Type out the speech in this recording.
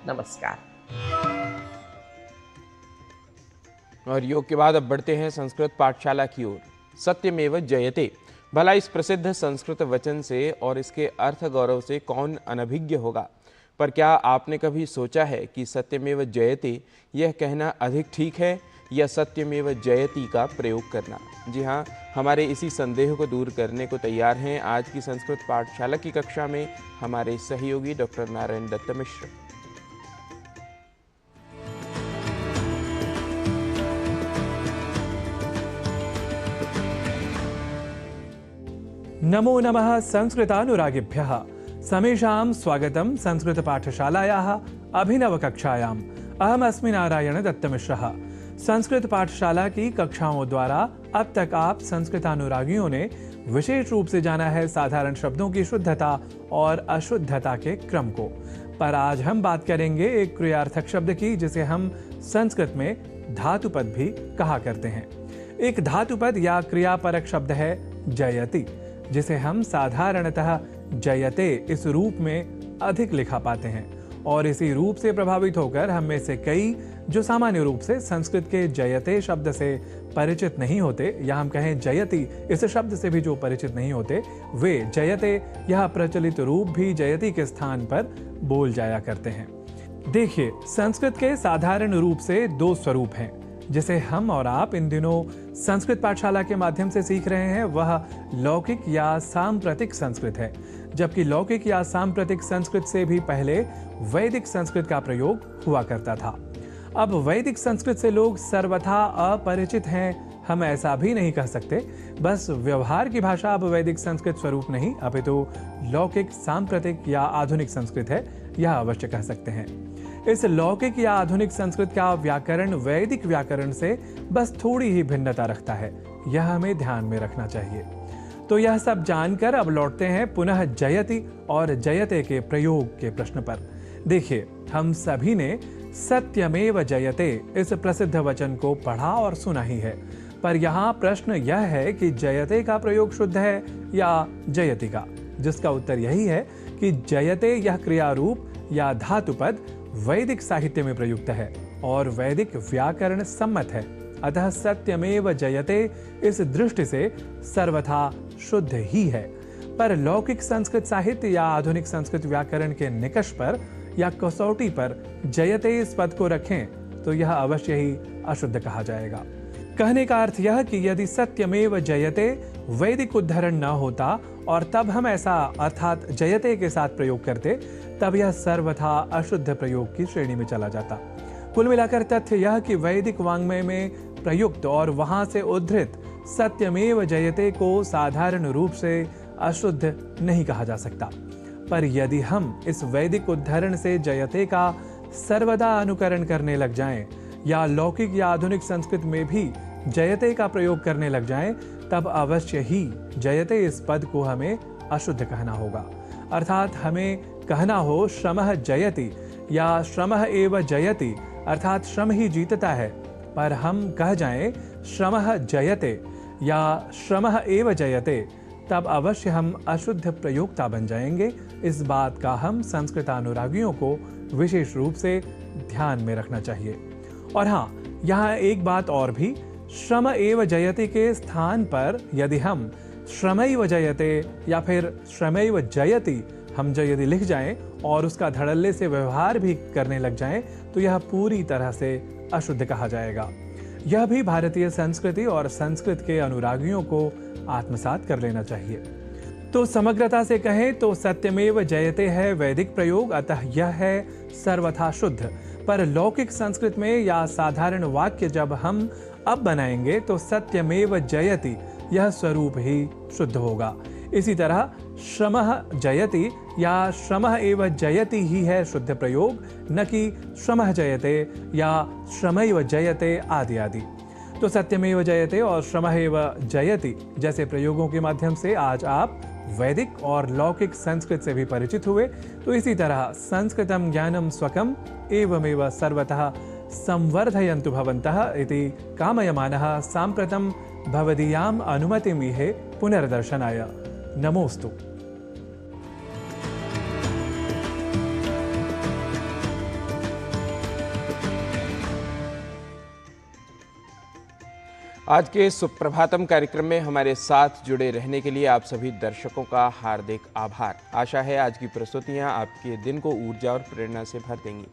नमस्कार। और योग के बाद अब बढ़ते हैं संस्कृत पाठशाला की ओर। सत्यमेव जयते, भला इस प्रसिद्ध संस्कृत वचन से और इसके अर्थ गौरव से कौन अनभिज्ञ होगा। पर क्या आपने कभी सोचा है कि सत्यमेव जयते यह कहना अधिक ठीक है या सत्यमेव जयति का प्रयोग करना। जी हाँ, हमारे इसी संदेह को दूर करने को तैयार हैं आज की संस्कृत पाठशाला की कक्षा में हमारे सहयोगी डॉक्टर नारायण दत्त मिश्र। नमो नमः संस्कृतानुरागिभ्यः समेषां स्वागतं संस्कृत पाठशालायाः अभिनवकक्षायाम्। अहमस्मि नारायण दत्तमिश्रः। संस्कृत पाठशाला की कक्षाओं द्वारा अब तक आप संस्कृतानुरागियों ने विशेष रूप से जाना है साधारण शब्दों की शुद्धता और अशुद्धता के क्रम को। पर आज हम बात करेंगे एक क्रियार्थक शब्द की जिसे हम संस्कृत में धातुपद भी कहा करते हैं। एक धातुपद या क्रियापरक शब्द है जयति, जिसे हम साधारणतः जयते इस रूप में अधिक लिखा पाते हैं। और इसी रूप से प्रभावित होकर हम में से कई जो सामान्य रूप से संस्कृत के जयते शब्द से परिचित नहीं होते, या हम कहें जयति इस शब्द से भी जो परिचित नहीं होते, वे जयते यह प्रचलित रूप भी जयति के स्थान पर बोल जाया करते हैं। देखिए, संस्कृत के साधारण रूप से दो स्वरूप हैं जिसे हम और आप इन दिनों संस्कृत पाठशाला के माध्यम से सीख रहे हैं। वह लौकिक या सांप्रतिक संस्कृत है, जबकि लौकिक या सांप्रतिक संस्कृत से भी पहले वैदिक संस्कृत का प्रयोग हुआ करता था। अब वैदिक संस्कृत से लोग सर्वथा अपरिचित हैं, हम ऐसा भी नहीं कह सकते। बस व्यवहार की भाषा अब वैदिक संस्कृत स्वरूप नहीं अपितु लौकिक, सांप्रतिक या आधुनिक संस्कृत है, यह अवश्य कह सकते हैं। इस लौकिक या आधुनिक संस्कृत का व्याकरण वैदिक व्याकरण से बस थोड़ी ही भिन्नता रखता है, यह हमें ध्यान में रखना चाहिए। तो यह सब जानकर अब लौटते हैं पुनः जयति और जयते के प्रयोग के प्रश्न पर। देखिए, हम सभी ने सत्यमेव जयते इस प्रसिद्ध वचन को पढ़ा और सुना ही है, पर यहाँ प्रश्न यह है कि जयते का प्रयोग शुद्ध है या जयति का, जिसका उत्तर यही है कि जयते यह क्रियारूप या धातुपद वैदिक साहित्य में प्रयुक्त है और वैदिक व्याकरण सम्मत है। अतः सत्यमेव जयते इस दृष्टि से सर्वथा शुद्ध ही है। पर लौकिक संस्कृत साहित्य या आधुनिक संस्कृत व्याकरण के निकष पर या कसौटी पर जयते इस पद को रखें तो यह अवश्य ही अशुद्ध कहा जाएगा। कहने का अर्थ यह कि यदि सत्यमेव जयते वैदिक उद्धरण न होता और तब हम ऐसा अर्थात जयते के साथ प्रयोग करते, तब यह सर्वथा अशुद्ध प्रयोग की श्रेणी में चला जाता। कुल मिलाकर तथ्य यह कि वैदिक वाङ्मय में प्रयुक्त और वहां से उद्धृत सत्यमेव जयते को साधारण रूप से अशुद्ध नहीं कहा जा सकता। पर यदि हम इस वैदिक उद्धरण से जयते का सर्वदा अनुकरण करने लग जाएं, या लौकिक या आधुनिक संस्कृत में भी जयते का प्रयोग करने लग जाएं, तब अवश्य ही जयते इस पद को हमें अशुद्ध कहना होगा। अर्थात हमें कहना हो श्रमः जयति या श्रमः एव जयति, अर्थात श्रम ही जीतता है। पर हम कह जाएं श्रमः जयते या श्रमः एव जयते, तब अवश्य हम अशुद्ध प्रयोक्ता बन जाएंगे। इस बात का हम संस्कृतानुरागियों को विशेष रूप से ध्यान में रखना चाहिए। और हाँ, यहाँ एक बात और भी, श्रम एव जयते के स्थान पर यदि हम श्रमैव जयते या फिर श्रमैव जयति हम यदि लिख जाएं और उसका धड़ल्ले से व्यवहार भी करने लग जाएं, तो यह पूरी तरह से अशुद्ध कहा जाएगा। यह भी भारतीय संस्कृति और संस्कृत के अनुरागियों को आत्मसात कर लेना चाहिए। तो समग्रता से कहें तो सत्यमेव जयते है वैदिक प्रयोग, अतः यह है सर्वथा शुद्ध। पर लौकिक संस्कृत में या साधारण वाक्य जब हम अब बनाएंगे तो सत्यमेव जयति यह स्वरूप ही शुद्ध होगा। इसी तरह श्रमः जयति या श्रमः एव जयति ही है शुद्ध प्रयोग, न कि श्रमः जयते या श्रमैव जयते आदि आदि। तो सत्यमेव जयते और श्रमः एव जयति जैसे प्रयोगों के माध्यम से आज आप वैदिक और लौकिक संस्कृत से भी परिचित हुए। तो इसी तरह संस्कृतं ज्ञानं स्वकम् एवमेव सर्वतः संवर्धयन्तु भवन्तः इति कामयमानः साम्प्रतं भवदीयाम् अनुमतिमीहे पुनर्दर्शनाय। नमोस्तु। आज के सुप्रभातम कार्यक्रम में हमारे साथ जुड़े रहने के लिए आप सभी दर्शकों का हार्दिक आभार। आशा है आज की प्रस्तुतियां आपके दिन को ऊर्जा और प्रेरणा से भर देंगी।